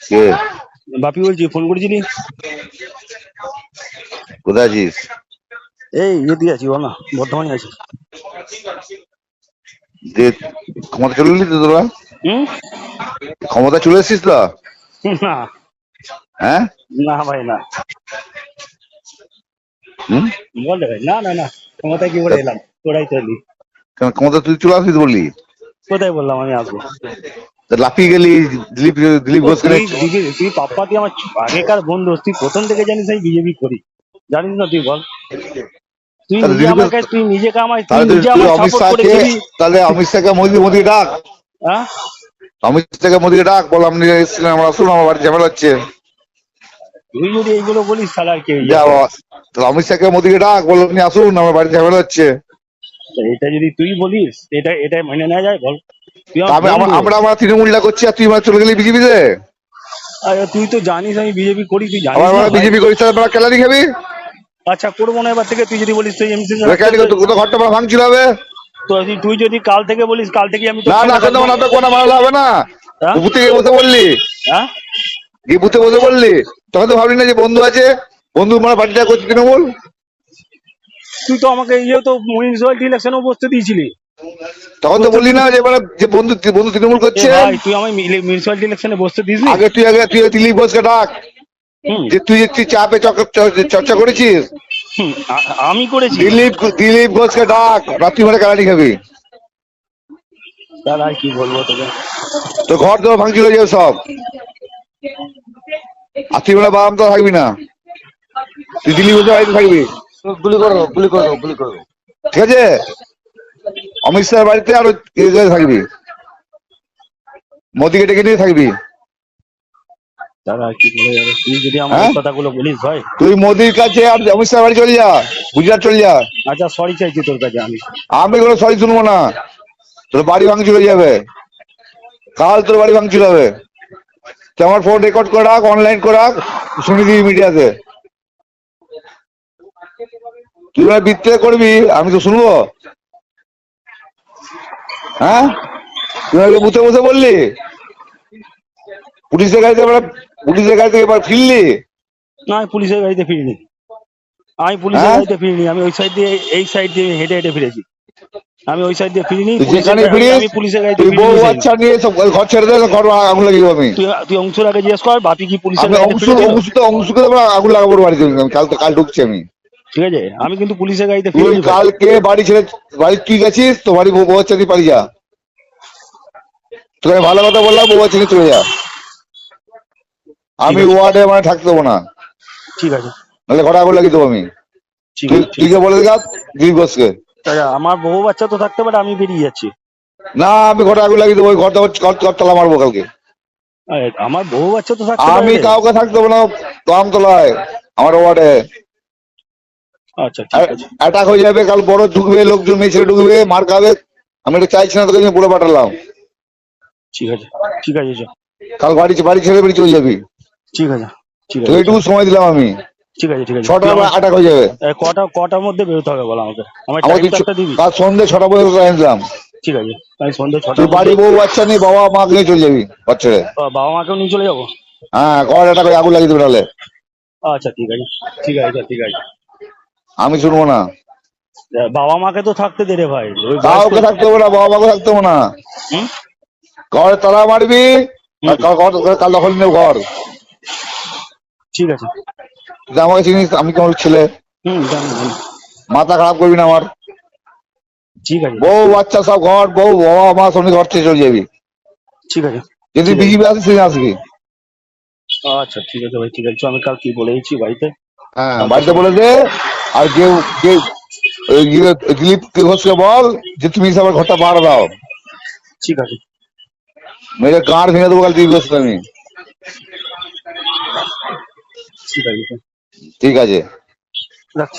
কে? বাপি বলছি, ফোন করেছিলি? কোথায় আছিস? এই দিয়ে আছি, বল না, বর্ধমানে আছি। যে ক্ষমতা চলে এলি তো তোরা? হুম? ক্ষমতা চলে এসছিস তো? না হ্যাঁ? না ভাই, না। হুম? বল রে ভাই, না না না, ক্ষমতায় কি করে এলাম? তোরাই তো এলি। কেন ক্ষমতা তুই চলে আসবি বললি? কোথায় বললাম আমি আসবো? তা লাফিয়ে গেলি দিলীপ দিলীপ ও ঘোষকে তুই নিয়ে। তুই পাপ্পা, তুই আমার আগেকার বন্ধু, তুই প্রথম থেকে জানিস আমি বিজেপি করি, জানিস না? তুই বল, তুই তাহলে নিজে দিলীপ আমার ঘোষ, কাছে, তুই নিজেকে আমায়, তুই তাহলে তুই নিজে তুই আমায় অমিত সাপোর্ট শাহকে, করেছিলি। তাহলে অমিত শাহকে মোদিকে ডাক। হ্যাঁ, অমিত শাহকে মোদিকে ডাক, বল আপনি এসেছিলেন, আমরা আসুন, আমার বাড়ি ঝামেলা হচ্ছে। তুই যদি এইগুলো বলিস তাহলে আর কি হয়ে যা যাবে? বাবা, তাহলে অমিত শাহকে মোদিকে ডাক, বল আপনি আসুন, আমার বাড়ি ঝামেলা হচ্ছে। এটা যদি তুই বলিস, এটা মেনে নেওয়া যায়? বল, তুই তা আমার বন্ধু। আমরা আমরা তৃণমূলটা করছি আর তুই চলে গেলি বিজেপিতে। আরে তুই তো জানিস আমি বিজেপি করি, তুই আবার জানিস না আমরা ভাই? বিজেপি করিস, তাহলে আমরা ক্যালারি খাবি। আচ্ছা, করবো না এবার থেকে। তুই যদি বলিস তুই এমসি থাকতে, ক্যালারি কোথাও ঘরটা আমরা ভাঙছিল হবে। তো তুই যদি কাল থেকে বলিস, কাল থেকে আমি তোর না না, সঙ্গে এখন তো থাকবো। আমার নাটক কোনো মানালে হবে না। হ্যাঁ, বুথে গিয়ে বসে বললি, হ্যাঁ, গিয়ে বুথে বসে বললি, তখন তো ভাবলি না যে বন্ধু আছে, বন্ধু মানে পার্টিটা করছি তৃণমূল। তুই তো আমাকে তো মিউনিসিপালিটি ইলেকশনেও বসতে দিয়েছিলি। তখন তো বসতে বললি দিবি না তো? যে মানে যে বন্ধু বন্ধু তৃণমূল এ করছে। ভাই, তুই আমায় মিউনিসিপালিটি ইলেকশনে বসতে দিসনি? আগে তুই দিলীপ ঘোষকে ডাক, হুম, যে তুই চাপে চর্চা করেছিস। হুম, আমি করেছি? দিলীপ ঘোষকে ডাক, রাত্রিবেলা ক্যালারি খাবি। তার আর কি বলবো তোকে? তো ঘর তো ভাঙছিল যে সব, রাত্রিবেলা বারাম তো থাকবি না, তুই দিলীপ ঘোষের বাড়িতে থাকবি। গুলি করে দেবো, গুলি করে দেবো, গুলি করে দেবো। ঠিক আছে, অমিত শাহের বাড়িতে আরো থাকবি, মোদিকে ডেকে নিয়ে থাকবি। তার আর কি বলে যাবে? তুই যদি আমার এই হ্যাঁ, কথাগুলো বলিস ভাই। তুই মোদির কাছে আর অমিত শাহের বাড়ি চলে যা, গুজরাট চলে যা। আচ্ছা, সরি চাইছি তোর কাছে আমি। আমি কোনো সরি শুনবো না, তোর বাড়ি ভাঙচুর হয়ে যাবে, কাল তোর বাড়ি ভাঙচুর হবে। তুই আমার ফোন রেকর্ড করে রাখ, অনলাইন করে রাখ, শুনে দিবি মিডিয়াতে। তুই বিত্তে করবি, আমি তো শুনবো? হ্যাঁ, তুই বুথে বসে বললি, পুলিশের গাড়িতে পুলিশের গাড়ি থেকে এবার ফিরলি। না, আমি পুলিশের গাড়িতে ফিরিনি। আমি পুলিশের হ্যাঁ, গাড়িতে ফিরিনি। আমি ওই সাইড দিয়ে, এই সাইড দিয়ে হেঁটে হেঁটে ফিরেছি। আমি ওই সাইড দিয়ে ফিরিনি তুই পুলিশের যেখানে আমি ফিরিস, পুলিশের গাড়িতে তুই বউ ফিরিনি সেদিন। বাচ্চা নিয়ে সব ঘর ছেড়ে দে, ঘর আগুন লাগিয়ে আমি। তুই অংশুর আগে জিজ্ঞেস কর, বাপি কি পুলিশের আমি গাড়িতে ফিরেছিল? অংশুকে আগুন লাগাবো বাড়িতে, আমি কাল ঢুকছি আমি। ঠিক আছে, আমি কিন্তু পুলিশের গাড়িতে তুই ফিরিনি ভাই। কালকে বাড়ি ছেড়ে, বাড়ি তুই গেছিস তো, বাড়ি বউ বাচ্চা নিয়ে পালিয়ে যা। তোকে আমি ভালো কথা বললাম, বউ বাচ্চা নিয়ে চলে যা। ঠিক আমি আছে, ওয়ার্ডে মানে থাকতে দেবো না, ঠিক আছে, নাহলে ঘরে আগুন লাগিয়ে দেবো আমি। ঠিক তুই আছে, ঠিক তুই কে বলে দেখ, দিলীপ ঘোষকে। আছে। আমার বউ বাচ্চা তো থাকতে পারে, আমি বেরিয়ে যাচ্ছি। না, আমি ঘরে আগুন লাগিয়ে দেবো, ওই ঘরটা তালা মারবো কালকে। আরে, আমার বউ বাচ্চা তো থাকতে পারে আমি রে। কাউকে থাকতে দেবো না আমতলায়, আমার ওয়ার্ডে। আচ্ছা, ঠিক আছে, অ্যাটাক হয়ে যাবে, কাল বড় ঢুকবে, লোকজন মেয়ে ছেলে ঢুকবে, মার খাবে। আমি এটা চাইছি না, তোকে আমি বলে পাঠালাম। ঠিক আছে, ঠিক আছে, চল। কাল বাড়ি ছেড়ে বেরিয়ে চলে যাবি। ঠিক আছে, ঠিক তোকে আছে, এইটুকু চল। সময় দিলাম আমি, ঠিক আছে, ঠিক আছে, 6টা তুই আমার অ্যাটাক হয়ে যাবে। কটার মধ্যে বেরোতে হবে বল আমাকে? আমার আমার টাইমটা একটা দিবি? কাল সন্ধ্যে 6টা পর্যন্ত টাইম দিলাম। ঠিক আছে, আমি সন্ধ্যে তুই 6টার মধ্যে। বাড়ি বউ বাচ্চা নিয়ে বাবা মাকে নিয়ে চলে যাবি ঘর ছেড়ে। বাবা মাকেও নিয়ে চলে যাবো? হ্যাঁ, ঘর অ্যাটাক করে আগুন লাগিয়ে দেবে নাহলে। আচ্ছা, ঠিক আছে, ঠিক আছে, ঠিক আছে। আমি শুনবো না, বাবা মাকে তো থাকতে দে রে ভাই, ওই বয়স্ক। কাউকে থাকতে হবে না, বাবা মাকে থাকতে হবে না। হুম, ঘরে তালা মারবি, আর হুম, কাল দখল নেব ঘর। ঠিক আছে। তুই আমাকে চিনিস, আমি তোমার ছেলে, হুম, জানি জানি। মাথা খারাপ করবি না আমার। ঠিক আছে, বউ বাচ্চা সব ঘর, বউ বাবা মা সঙ্গে ঘর থেকে চলে যাবি। ঠিক আছে, যদি ঠিক আছে। বিজেপি আসিস সেদিন আসবি। আচ্ছা, ঠিক আছে ভাই, ঠিক আছে। চল, আমি কাল কি বলেছি বাড়িতে, হ্যাঁ, কালকে বাড়িতে সব। বলে দে। আর কেউ কেউ দিলীপ ঘোষকে বল যে তুমি সবার ঘরটা পাহারা দাও, ঠিক আছে, মেরে গাঁড় ভেঙে দেবো কাল দিলীপ ঘোষকে আমি। ঠিক আছে। ঠিক আছে। রাখছি।